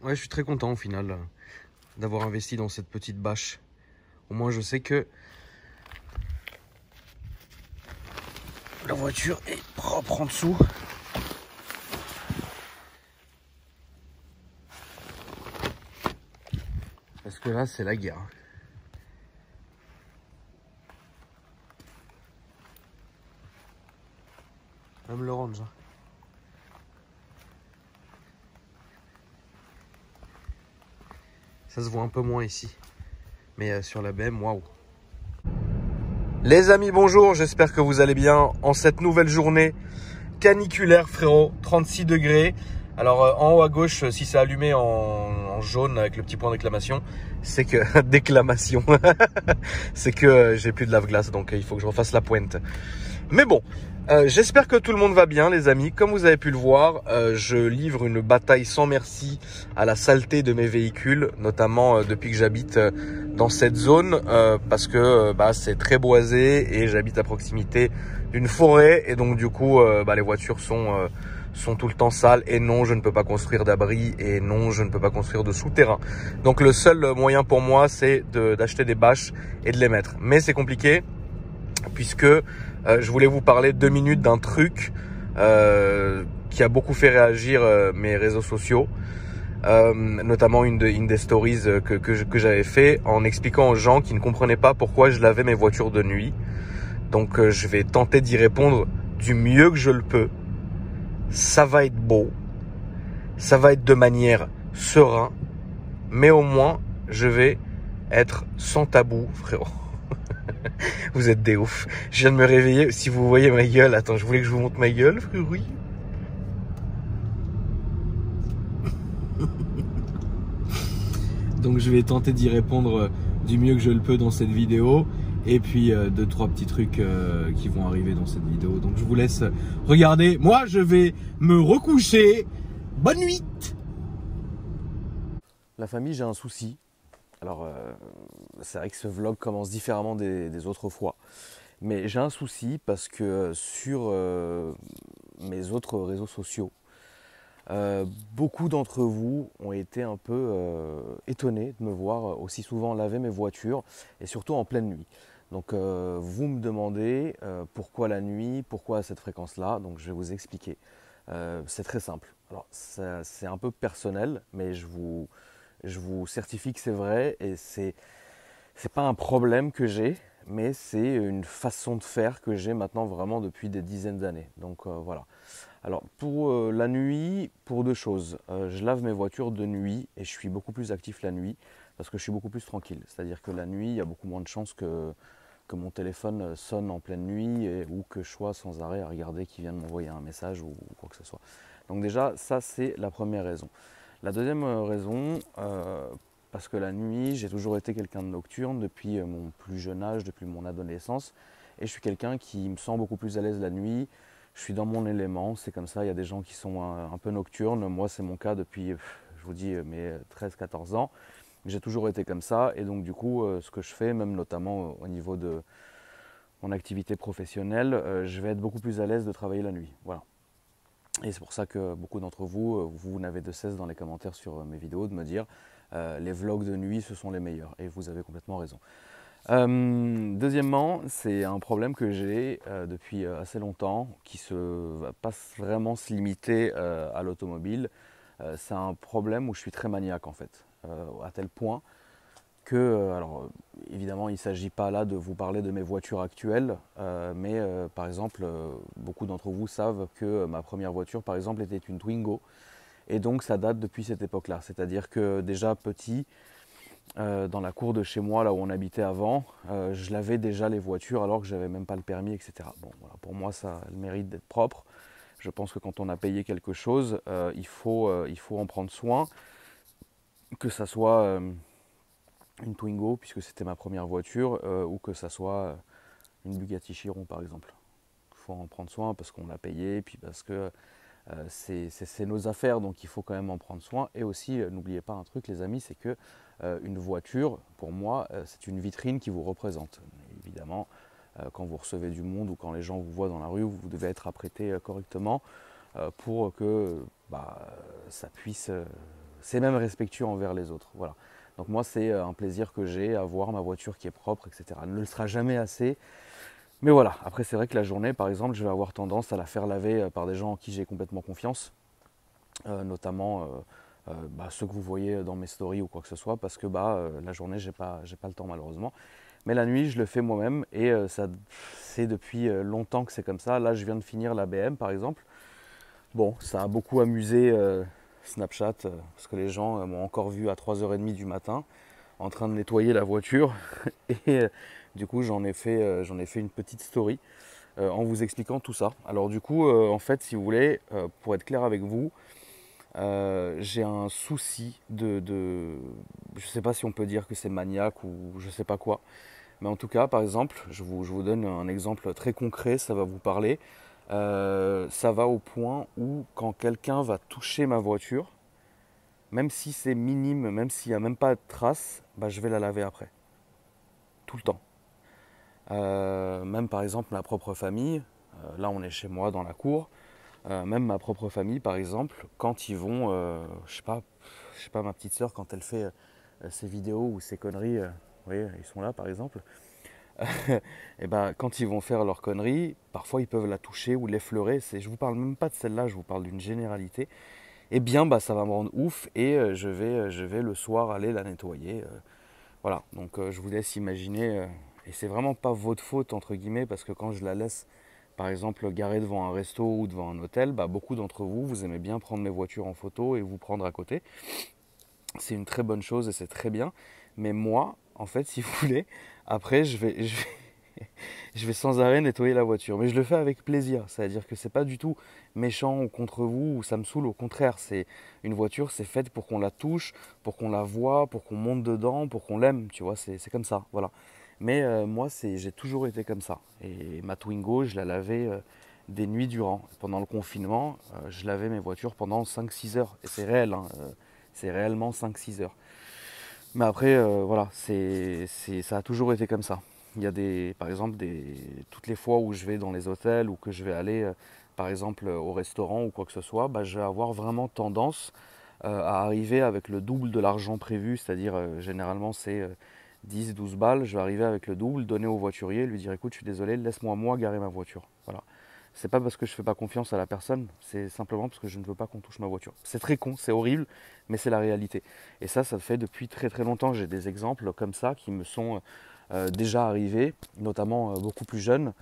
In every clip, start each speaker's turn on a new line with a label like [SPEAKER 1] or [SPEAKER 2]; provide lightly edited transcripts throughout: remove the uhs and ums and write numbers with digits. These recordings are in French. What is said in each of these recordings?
[SPEAKER 1] Ouais, je suis très content au final d'avoir investi dans cette petite bâche. Au moins, je sais que la voiture est propre en dessous. Parce que là, c'est la guerre. Même l'orange. Ça se voit un peu moins ici. Mais sur la BM, waouh. Les amis, bonjour. J'espère que vous allez bien en cette nouvelle journée caniculaire, frérot. 36 degrés. Alors, en haut à gauche, si c'est allumé en jaune avec le petit point d'exclamation, c'est que... déclamation. C'est que j'ai plus de lave-glace, donc il faut que je refasse la pointe. Mais bon, j'espère que tout le monde va bien, les amis. Comme vous avez pu le voir, je livre une bataille sans merci à la saleté de mes véhicules, notamment depuis que j'habite dans cette zone, parce que c'est très boisé et j'habite à proximité d'une forêt. Et donc du coup, les voitures sont tout le temps sales. Et non, je ne peux pas construire d'abri. Et non, je ne peux pas construire de souterrain. Donc le seul moyen pour moi, c'est d'acheter des bâches et de les mettre. Mais c'est compliqué, puisque je voulais vous parler 2 minutes d'un truc qui a beaucoup fait réagir mes réseaux sociaux, notamment une des stories que j'avais fait en expliquant aux gens qui ne comprenaient pas pourquoi je lavais mes voitures de nuit. Donc je vais tenter d'y répondre du mieux que je le peux. Ça va être beau, ça va être de manière sereine, mais au moins je vais être sans tabou, frérot. Vous êtes des oufs. Je viens de me réveiller. Si vous voyez ma gueule, attends, je voulais que je vous montre ma gueule, frérot. Oui. Donc je vais tenter d'y répondre du mieux que je le peux dans cette vidéo. Et puis 2-3 petits trucs qui vont arriver dans cette vidéo. Donc je vous laisse regarder. Moi, je vais me recoucher. Bonne nuit. La famille, j'ai un souci. Alors, c'est vrai que ce vlog commence différemment des autres fois. Mais j'ai un souci parce que sur mes autres réseaux sociaux, beaucoup d'entre vous ont été un peu étonnés de me voir aussi souvent laver mes voitures et surtout en pleine nuit. Donc vous me demandez pourquoi la nuit, pourquoi à cette fréquence-là. Donc je vais vous expliquer. C'est très simple. Alors c'est un peu personnel, mais je vous certifie que c'est vrai et c'est pas un problème que j'ai, mais c'est une façon de faire que j'ai maintenant vraiment depuis des dizaines d'années. Donc voilà. Alors pour la nuit, pour 2 choses. Je lave mes voitures de nuit et je suis beaucoup plus actif la nuit parce que je suis beaucoup plus tranquille. C'est-à-dire que la nuit, il y a beaucoup moins de chances que mon téléphone sonne en pleine nuit ou que je sois sans arrêt à regarder qui vient de m'envoyer un message ou quoi que ce soit. Donc déjà, ça c'est la première raison. La deuxième raison, parce que la nuit, j'ai toujours été quelqu'un de nocturne depuis mon plus jeune âge, depuis mon adolescence. Et je suis quelqu'un qui me sent beaucoup plus à l'aise la nuit. Je suis dans mon élément, c'est comme ça. Il y a des gens qui sont un peu nocturnes. Moi, c'est mon cas depuis, je vous dis, mes 13-14 ans. J'ai toujours été comme ça. Et donc, du coup, ce que je fais, même notamment au niveau de mon activité professionnelle, je vais être beaucoup plus à l'aise de travailler la nuit. Voilà. Et c'est pour ça que beaucoup d'entre vous, vous n'avez de cesse dans les commentaires sur mes vidéos de me dire les vlogs de nuit, ce sont les meilleurs. Et vous avez complètement raison. Deuxièmement, c'est un problème que j'ai depuis assez longtemps, qui ne va pas vraiment se limiter à l'automobile. C'est un problème où je suis très maniaque en fait, à tel point que, alors évidemment il ne s'agit pas là de vous parler de mes voitures actuelles, mais par exemple, beaucoup d'entre vous savent que ma première voiture par exemple était une Twingo, et donc ça date depuis cette époque-là. C'est-à-dire que déjà petit, dans la cour de chez moi, là où on habitait avant, je lavais déjà les voitures alors que j'avais même pas le permis, etc. Bon, voilà, pour moi, ça a le mérite d'être propre. Je pense que quand on a payé quelque chose, il faut en prendre soin, que ça soit une Twingo, puisque c'était ma première voiture, ou que ça soit une Bugatti Chiron, par exemple. Il faut en prendre soin parce qu'on l'a payé, puis parce que c'est nos affaires, donc il faut quand même en prendre soin. Et aussi, n'oubliez pas un truc, les amis, c'est que une voiture, pour moi, c'est une vitrine qui vous représente. Évidemment, quand vous recevez du monde ou quand les gens vous voient dans la rue, vous devez être apprêté correctement pour que ça puisse c'est même respectueux envers les autres. Voilà. Donc moi, c'est un plaisir que j'ai à voir ma voiture qui est propre, etc. Elle ne le sera jamais assez. Mais voilà, après c'est vrai que la journée, par exemple, je vais avoir tendance à la faire laver par des gens en qui j'ai complètement confiance, notamment ceux que vous voyez dans mes stories ou quoi que ce soit, parce que la journée, j'ai pas le temps malheureusement. Mais la nuit, je le fais moi-même et c'est depuis longtemps que c'est comme ça. Là, je viens de finir la BM par exemple. Bon, ça a beaucoup amusé Snapchat parce que les gens m'ont encore vu à 3h30 du matin en train de nettoyer la voiture et du coup j'en ai fait une petite story en vous expliquant tout ça. Alors du coup en fait si vous voulez pour être clair avec vous j'ai un souci je sais pas si on peut dire que c'est maniaque ou je sais pas quoi, mais en tout cas par exemple je vous donne un exemple très concret, ça va vous parler. Ça va au point où quand quelqu'un va toucher ma voiture, même si c'est minime, même s'il n'y a même pas de trace, je vais la laver après. Tout le temps. Même par exemple ma propre famille, là on est chez moi dans la cour, même ma propre famille par exemple, quand ils vont, je sais pas ma petite sœur quand elle fait ses vidéos ou ses conneries, vous voyez, ils sont là par exemple, et quand ils vont faire leurs conneries, parfois ils peuvent la toucher ou l'effleurer. Je vous parle même pas de celle-là, je vous parle d'une généralité. Eh bien, ça va me rendre ouf et je vais le soir aller la nettoyer. Voilà, donc je vous laisse imaginer. Et c'est vraiment pas votre faute, entre guillemets, parce que quand je la laisse, par exemple, garée devant un resto ou devant un hôtel, beaucoup d'entre vous, vous aimez bien prendre mes voitures en photo et vous prendre à côté. C'est une très bonne chose et c'est très bien. Mais moi, en fait, si vous voulez, après, je vais sans arrêt nettoyer la voiture. Mais je le fais avec plaisir. C'est-à-dire que c'est pas du tout méchant ou contre vous ou ça me saoule. Au contraire, c'est une voiture, c'est faite pour qu'on la touche, pour qu'on la voit, pour qu'on monte dedans, pour qu'on l'aime. Tu vois, c'est comme ça. Voilà. Mais moi, j'ai toujours été comme ça. Et ma Twingo, je la lavais des nuits durant. Pendant le confinement, je lavais mes voitures pendant 5-6 heures. Et c'est réel, hein, c'est réellement 5-6 heures. Mais après, voilà, ça a toujours été comme ça. Il y a par exemple, toutes les fois où je vais dans les hôtels ou que je vais aller, par exemple, au restaurant ou quoi que ce soit, je vais avoir vraiment tendance à arriver avec le double de l'argent prévu, c'est-à-dire généralement c'est 10-12 balles, je vais arriver avec le double, donner au voiturier, lui dire écoute, je suis désolé, laisse-moi moi garer ma voiture. Voilà. C'est pas parce que je fais pas confiance à la personne, c'est simplement parce que je ne veux pas qu'on touche ma voiture. C'est très con, c'est horrible, mais c'est la réalité. Et ça fait depuis très très longtemps. J'ai des exemples comme ça qui me sont déjà arrivés, notamment beaucoup plus jeunes.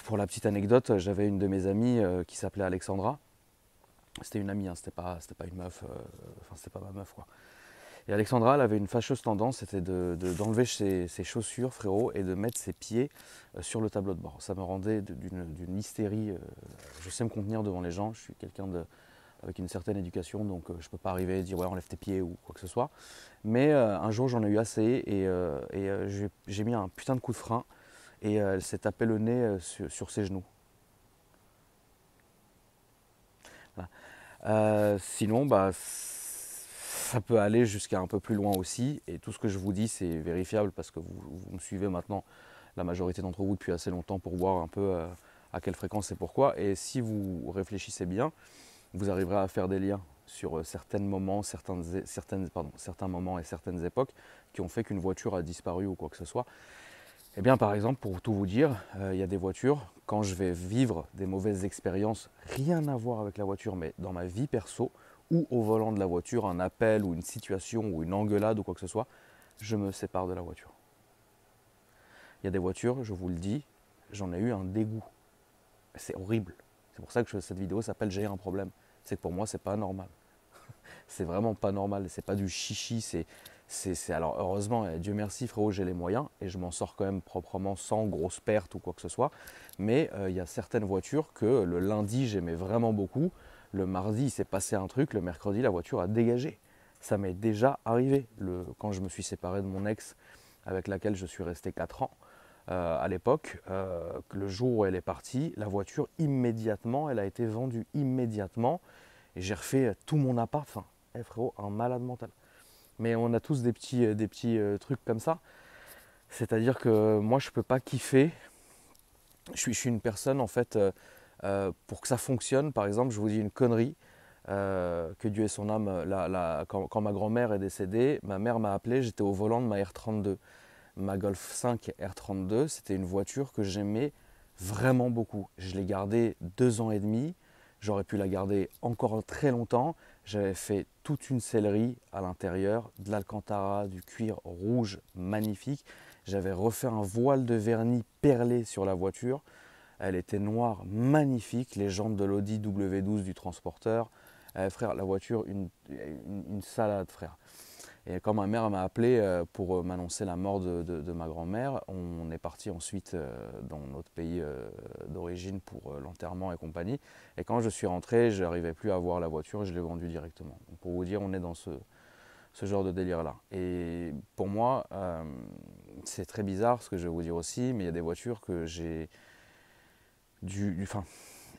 [SPEAKER 1] Pour la petite anecdote, j'avais une de mes amies qui s'appelait Alexandra. C'était une amie, hein, c'était pas une meuf, enfin c'était pas ma meuf quoi. Et Alexandra, elle avait une fâcheuse tendance, c'était d'enlever ses chaussures, frérot, et de mettre ses pieds sur le tableau de bord. Ça me rendait d'une hystérie. Je sais me contenir devant les gens, je suis quelqu'un avec une certaine éducation, donc je ne peux pas arriver et dire ouais, enlève tes pieds ou quoi que ce soit. Mais un jour, j'en ai eu assez et j'ai mis un putain de coup de frein et elle s'est tapé le nez sur ses genoux. Voilà. Sinon, ça peut aller jusqu'à un peu plus loin aussi. Et tout ce que je vous dis, c'est vérifiable parce que vous me suivez maintenant, la majorité d'entre vous, depuis assez longtemps pour voir un peu à quelle fréquence et pourquoi. Et si vous réfléchissez bien, vous arriverez à faire des liens sur certains moments, certains moments et certaines époques qui ont fait qu'une voiture a disparu ou quoi que ce soit. Eh bien, par exemple, pour tout vous dire, il y a des voitures, quand je vais vivre des mauvaises expériences, rien à voir avec la voiture, mais dans ma vie perso, ou au volant de la voiture, un appel ou une situation ou une engueulade ou quoi que ce soit, je me sépare de la voiture. Il y a des voitures, je vous le dis, j'en ai eu un dégoût. C'est horrible. C'est pour ça que cette vidéo s'appelle J'ai un problème. C'est que pour moi, c'est pas normal. C'est vraiment pas normal. C'est pas du chichi. Alors heureusement, Dieu merci frérot, j'ai les moyens et je m'en sors quand même proprement sans grosse perte ou quoi que ce soit. Mais il y a certaines voitures que le lundi j'aimais vraiment beaucoup. Le mardi il s'est passé un truc, le mercredi la voiture a dégagé. Ça m'est déjà arrivé. Quand je me suis séparé de mon ex avec laquelle je suis resté 4 ans, à l'époque, le jour où elle est partie, la voiture immédiatement, elle a été vendue immédiatement et j'ai refait tout mon appart. Enfin, frérot, un malade mental. Mais on a tous des petits trucs comme ça. C'est-à-dire que moi, je ne peux pas kiffer. Je suis une personne, en fait, pour que ça fonctionne, par exemple, je vous dis une connerie. que Dieu ait son âme, quand ma grand-mère est décédée, ma mère m'a appelé, j'étais au volant de ma R32. Ma Golf 5 R32, c'était une voiture que j'aimais vraiment beaucoup. Je l'ai gardée 2 ans et demi, j'aurais pu la garder encore très longtemps. J'avais fait toute une sellerie à l'intérieur, de l'alcantara, du cuir rouge magnifique. J'avais refait un voile de vernis perlé sur la voiture. Elle était noire, magnifique, les jantes de l'Audi W12 du transporteur. Frère, la voiture, une salade, frère. Et quand ma mère m'a appelé pour m'annoncer la mort de ma grand-mère, on est parti ensuite dans notre pays d'origine pour l'enterrement et compagnie. Et quand je suis rentré, je n'arrivais plus à voir la voiture et je l'ai vendue directement. Donc pour vous dire, on est dans ce genre de délire-là. Et pour moi, c'est très bizarre ce que je vais vous dire aussi, mais il y a des voitures que j'ai enfin,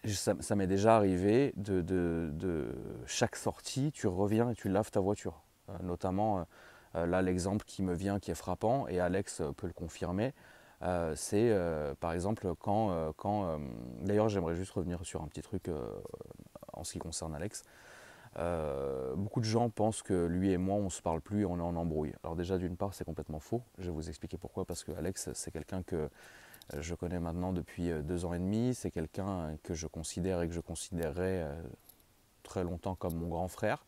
[SPEAKER 1] ça m'est déjà arrivé de chaque sortie, tu reviens et tu laves ta voiture. Notamment, là, l'exemple qui me vient, qui est frappant, et Alex peut le confirmer, c'est par exemple d'ailleurs, j'aimerais juste revenir sur un petit truc en ce qui concerne Alex. Beaucoup de gens pensent que lui et moi, on ne se parle plus et on est en embrouille. Alors déjà, d'une part, c'est complètement faux. Je vais vous expliquer pourquoi. Parce que Alex, c'est quelqu'un que je connais maintenant depuis 2 ans et demi. C'est quelqu'un que je considère et que je considérerai très longtemps comme mon grand frère.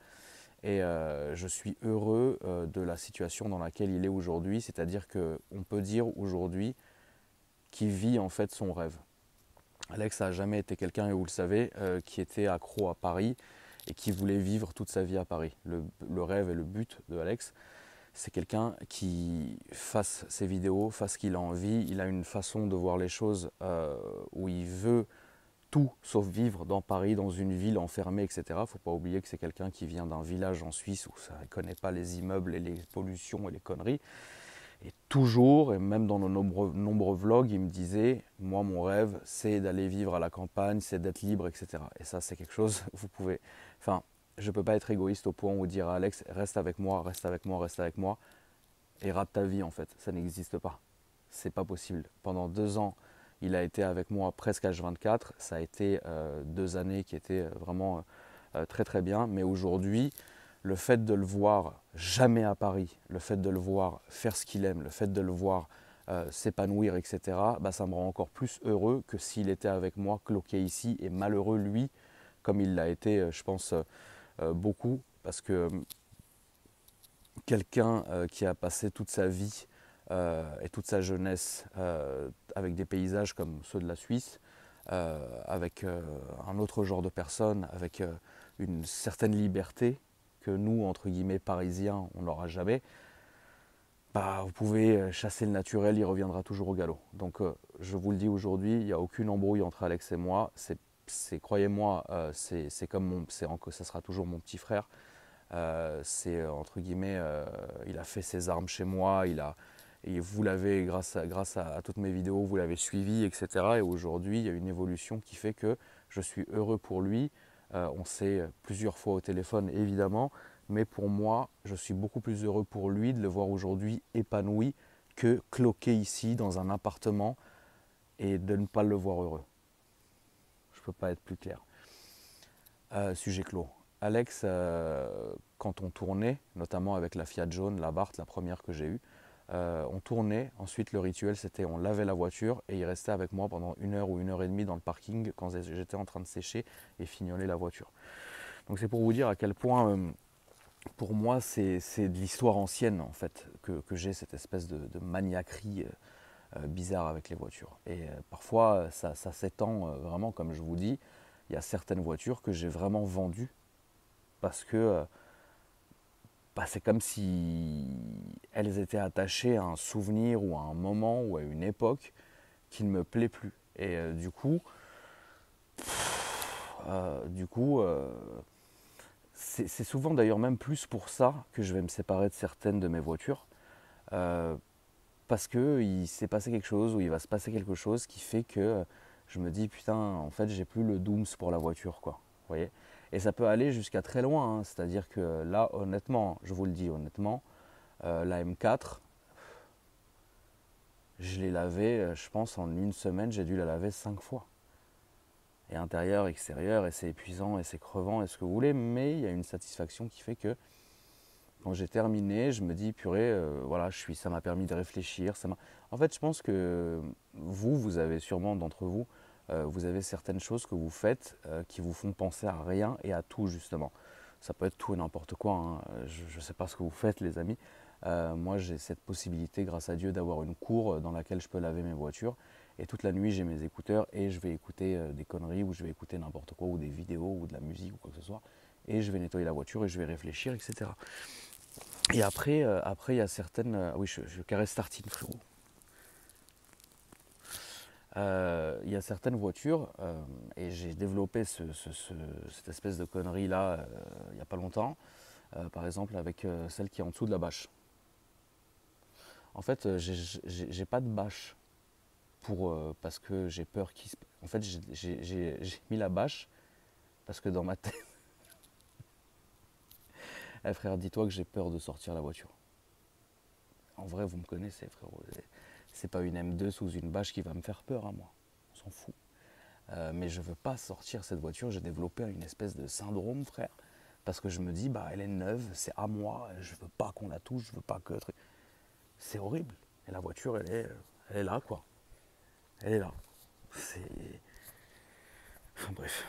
[SPEAKER 1] Et je suis heureux de la situation dans laquelle il est aujourd'hui. C'est-à-dire qu'on peut dire aujourd'hui qu'il vit en fait son rêve. Alex n'a jamais été quelqu'un, et vous le savez, qui était accro à Paris et qui voulait vivre toute sa vie à Paris. Le rêve et le but de Alex, c'est quelqu'un qui fasse ses vidéos, fasse ce qu'il a envie. Il a une façon de voir les choses où il veut tout sauf vivre dans Paris, dans une ville enfermée, etc. Il ne faut pas oublier que c'est quelqu'un qui vient d'un village en Suisse où ça ne connaît pas les immeubles et les pollutions et les conneries. Et toujours, et même dans nos nombreux vlogs, il me disait, moi mon rêve c'est d'aller vivre à la campagne, c'est d'être libre, etc. Et ça c'est quelque chose, vous pouvez, enfin, je ne peux pas être égoïste au point où dire à Alex, reste avec moi, reste avec moi, reste avec moi, et rate ta vie en fait, ça n'existe pas. C'est pas possible. Pendant 2 ans, il a été avec moi presque H24, ça a été 2 années qui étaient vraiment très très bien, mais aujourd'hui, le fait de le voir jamais à Paris, le fait de le voir faire ce qu'il aime, le fait de le voir s'épanouir, etc., bah, ça me rend encore plus heureux que s'il était avec moi, cloqué ici, et malheureux lui, comme il l'a été, je pense, beaucoup, parce que quelqu'un qui a passé toute sa vie et toute sa jeunesse avec des paysages comme ceux de la Suisse, avec un autre genre de personnes, avec une certaine liberté que nous, entre guillemets, parisiens, on n'aura jamais, bah, vous pouvez chasser le naturel, il reviendra toujours au galop. Donc je vous le dis aujourd'hui, il n'y a aucune embrouille entre Alex et moi. Croyez-moi, c'est comme ça sera toujours mon petit frère. C'est entre guillemets, il a fait ses armes chez moi, et vous l'avez, grâce à toutes mes vidéos, vous l'avez suivi, etc. Et aujourd'hui, il y a une évolution qui fait que je suis heureux pour lui. On s'est plusieurs fois au téléphone, évidemment, mais pour moi, je suis beaucoup plus heureux pour lui de le voir aujourd'hui épanoui que cloqué ici dans un appartement et de ne pas le voir heureux. Je ne peux pas être plus clair. Sujet clos. Alex, quand on tournait, notamment avec la Fiat jaune, la Bart, la première que j'ai eue, on tournait. Ensuite, le rituel, c'était on lavait la voiture et il restait avec moi pendant 1 heure ou 1 heure et demie dans le parking quand j'étais en train de sécher et fignoler la voiture. Donc c'est pour vous dire à quel point, pour moi, c'est de l'histoire ancienne en fait que j'ai cette espèce de maniaquerie bizarre avec les voitures. Et parfois, ça s'étend vraiment, comme je vous dis. Il y a certaines voitures que j'ai vraiment vendues parce que bah, c'est comme si elles étaient attachées à un souvenir ou à un moment ou à une époque qui ne me plaît plus. Et c'est souvent d'ailleurs même plus pour ça que je vais me séparer de certaines de mes voitures. Euh, Parce qu'il s'est passé quelque chose ou il va se passer quelque chose qui fait que je me dis putain, en fait, j'ai plus le Dooms pour la voiture, quoi. Vous voyez. Et ça peut aller jusqu'à très loin, hein. C'est-à-dire que là, honnêtement, je vous le dis honnêtement, la M4, je l'ai lavée, je pense en une semaine, j'ai dû la laver 5 fois. et intérieur, extérieur, et c'est épuisant, et c'est crevant, et ce que vous voulez, mais il y a une satisfaction qui fait que quand j'ai terminé, je me dis, purée, voilà, ça m'a permis de réfléchir. En fait, je pense que vous avez sûrement d'entre vous, vous avez certaines choses que vous faites qui vous font penser à rien et à tout, justement. Ça peut être tout et n'importe quoi, hein. Je ne sais pas ce que vous faites, les amis. Moi, j'ai cette possibilité, grâce à Dieu, d'avoir une cour dans laquelle je peux laver mes voitures. Et toute la nuit, j'ai mes écouteurs et je vais écouter des conneries ou je vais écouter n'importe quoi ou des vidéos ou de la musique ou quoi que ce soit. Et je vais nettoyer la voiture et je vais réfléchir, etc. Et après il y a certaines. Oui, je caresse tartine, frérot. Il y a certaines voitures, et j'ai développé cette espèce de connerie là il n'y a pas longtemps, par exemple avec celle qui est en dessous de la bâche. En fait, j'ai pas de bâche parce que j'ai peur qu'il se. En fait, j'ai mis la bâche parce que dans ma tête. Eh frère, dis-toi que j'ai peur de sortir la voiture. En vrai, vous me connaissez, frérot. C'est pas une M2 sous une bâche qui va me faire peur à moi. On s'en fout. Mais je veux pas sortir cette voiture. J'ai développé une espèce de syndrome, frère. Parce que je me dis, bah elle est neuve, c'est à moi. Je veux pas qu'on la touche, je veux pas que. C'est horrible. Et la voiture, elle est là, quoi. Elle est là. C'est. Enfin bref.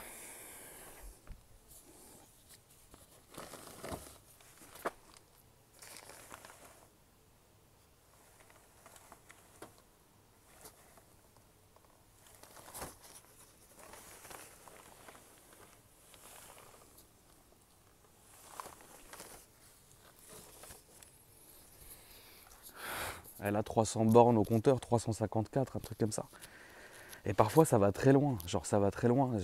[SPEAKER 1] Elle a 300 bornes au compteur, 354, un truc comme ça. Et parfois ça va très loin. Genre ça va très loin.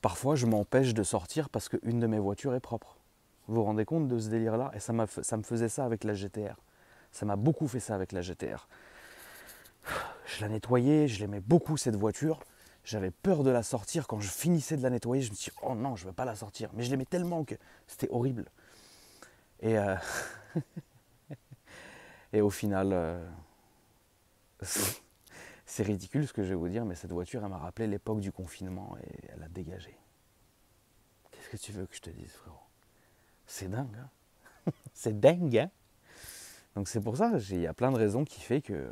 [SPEAKER 1] Parfois je m'empêche de sortir parce qu'une de mes voitures est propre. Vous vous rendez compte de ce délire-là? Et ça me faisait ça avec la GTR. Ça m'a beaucoup fait ça avec la GTR. Je la nettoyais, je l'aimais beaucoup cette voiture. J'avais peur de la sortir. Quand je finissais de la nettoyer, je me suis dit, oh non, je ne veux pas la sortir. Mais je l'aimais tellement que c'était horrible. Et, et au final, c'est ridicule ce que je vais vous dire, mais cette voiture, elle m'a rappelé l'époque du confinement et elle a dégagé. Qu'est-ce que tu veux que je te dise, frérot? C'est dingue, hein. C'est dingue, hein. Donc c'est pour ça, il y a plein de raisons qui fait que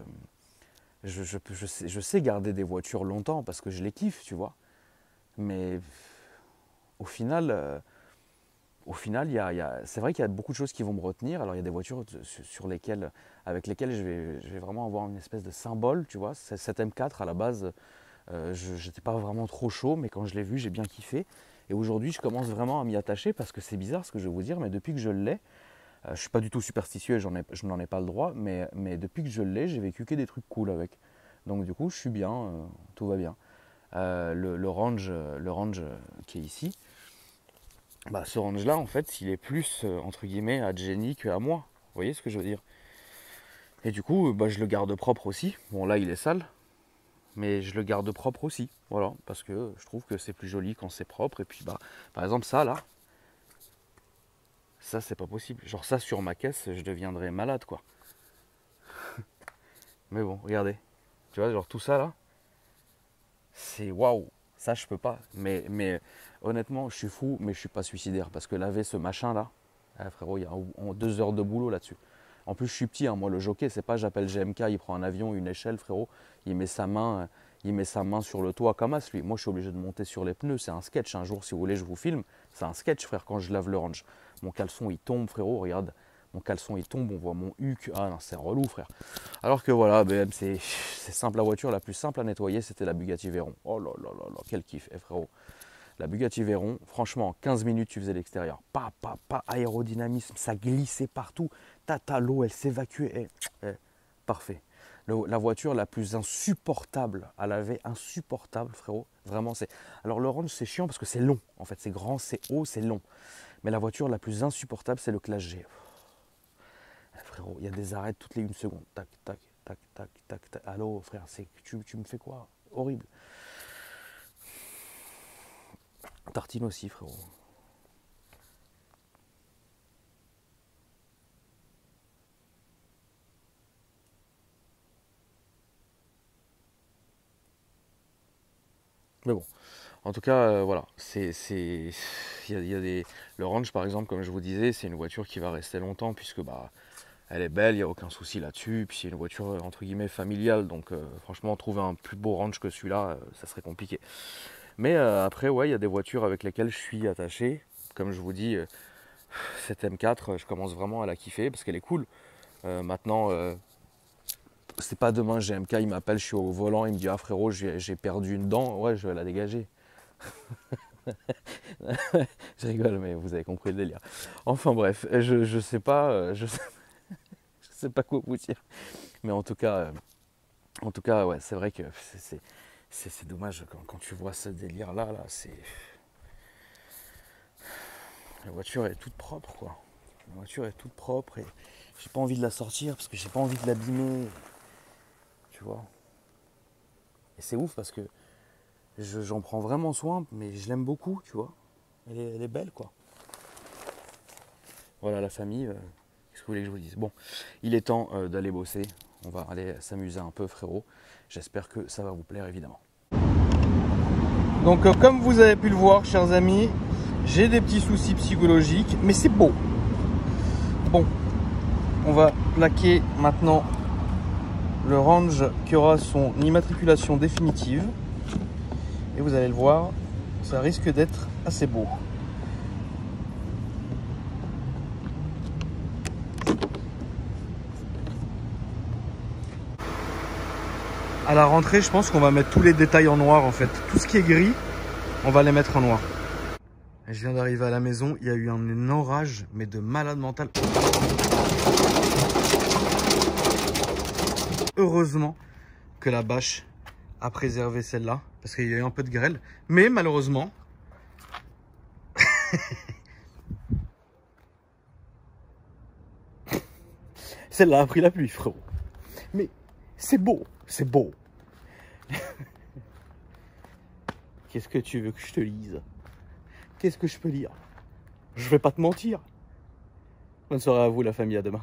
[SPEAKER 1] je sais garder des voitures longtemps parce que je les kiffe, tu vois. Mais au final, c'est vrai qu'il y a beaucoup de choses qui vont me retenir. Alors il y a des voitures avec lesquelles je vais vraiment avoir une espèce de symbole, tu vois. Cette M4 à la base, je n'étais pas vraiment trop chaud, mais quand je l'ai vue, j'ai bien kiffé. Et aujourd'hui, je commence vraiment à m'y attacher parce que c'est bizarre ce que je vais vous dire, mais depuis que je l'ai, je ne suis pas du tout superstitieux, je n'en ai pas le droit, mais depuis que je l'ai, j'ai vécu que des trucs cool avec. Donc du coup, je suis bien, tout va bien. Le range qui est ici, bah, ce range-là, en fait, il est plus, entre guillemets, à Jenny qu'à moi. Vous voyez ce que je veux dire? Et du coup, bah, je le garde propre aussi. Bon, là, il est sale, mais je le garde propre aussi. Voilà, parce que je trouve que c'est plus joli quand c'est propre. Et puis, bah, par exemple, ça, là, ça, c'est pas possible. Genre, ça, sur ma caisse, je deviendrais malade, quoi. Mais bon, regardez. Tu vois, genre, tout ça, là, c'est waouh. Ça, je peux pas. Mais honnêtement, je suis fou, mais je suis pas suicidaire. Parce que laver ce machin-là, ah, frérot, il y a 2 heures de boulot là-dessus. En plus, je suis petit, hein, moi, le jockey, c'est pas j'appelle GMK, il prend un avion, une échelle, frérot, il met sa main sur le toit comme as, lui. Moi, je suis obligé de monter sur les pneus, c'est un sketch. Un jour, si vous voulez, je vous filme. C'est un sketch, frère, quand je lave le range. Mon caleçon, il tombe, frérot, regarde. Mon caleçon, il tombe, on voit mon huc. Ah non, c'est relou, frère. Alors que voilà, BM, c'est simple, la voiture la plus simple à nettoyer, c'était la Bugatti Veyron. Oh là là là là, quel kiff, frérot. La Bugatti Veyron, franchement, en 15 minutes, tu faisais l'extérieur. Pas, aérodynamisme, ça glissait partout. L'eau, elle s'évacuait. Parfait. La voiture la plus insupportable à laver, insupportable, frérot. Vraiment, c'est. Alors, le range, c'est chiant parce que c'est long. En fait, c'est grand, c'est haut, c'est long. Mais la voiture la plus insupportable, c'est le Classe G. Frérot, il y a des arrêts toutes les 1 seconde. Tac, tac, tac, tac, tac, tac. Allô, frère, tu me fais quoi? Horrible. Tartine aussi, frérot. Mais bon, en tout cas, voilà, il y a le Range par exemple, comme je vous disais, c'est une voiture qui va rester longtemps puisque bah, elle est belle, il n'y a aucun souci là-dessus. Puis c'est une voiture entre guillemets familiale, donc franchement, trouver un plus beau Range que celui-là, ça serait compliqué. Mais après, ouais, il y a des voitures avec lesquelles je suis attaché. Comme je vous dis, cette M4, je commence vraiment à la kiffer parce qu'elle est cool. Maintenant, c'est pas demain GMK, il m'appelle, je suis au volant, il me dit ah frérot, j'ai perdu une dent, ouais, je vais la dégager. Je rigole, mais vous avez compris le délire. Enfin bref, je sais pas, je sais pas quoi vous dire. Mais en tout cas, ouais, c'est vrai que c'est dommage quand tu vois ce délire là, c'est. La voiture est toute propre quoi. La voiture est toute propre et j'ai pas envie de la sortir parce que j'ai pas envie de l'abîmer. Tu vois. Et c'est ouf parce que j'en prends vraiment soin, mais je l'aime beaucoup, tu vois. Elle est belle quoi. Voilà la famille, qu'est-ce que vous voulez que je vous dise? Bon, il est temps d'aller bosser. On va aller s'amuser un peu frérot. J'espère que ça va vous plaire évidemment. Donc comme vous avez pu le voir chers amis, j'ai des petits soucis psychologiques, mais c'est beau. Bon, on va plaquer maintenant le Range qui aura son immatriculation définitive. Et vous allez le voir, ça risque d'être assez beau. À la rentrée, je pense qu'on va mettre tous les détails en noir en fait. Tout ce qui est gris, on va les mettre en noir. Et je viens d'arriver à la maison, il y a eu un orage, mais de malade mental. Heureusement que la bâche a préservé celle-là, parce qu'il y a eu un peu de grêle. Mais malheureusement, celle-là a pris la pluie, frérot. Mais c'est beau, c'est beau. Qu'est-ce que tu veux que je te lise? Qu'est-ce que je peux lire? Je vais pas te mentir. Bonne soirée à vous la famille, à demain.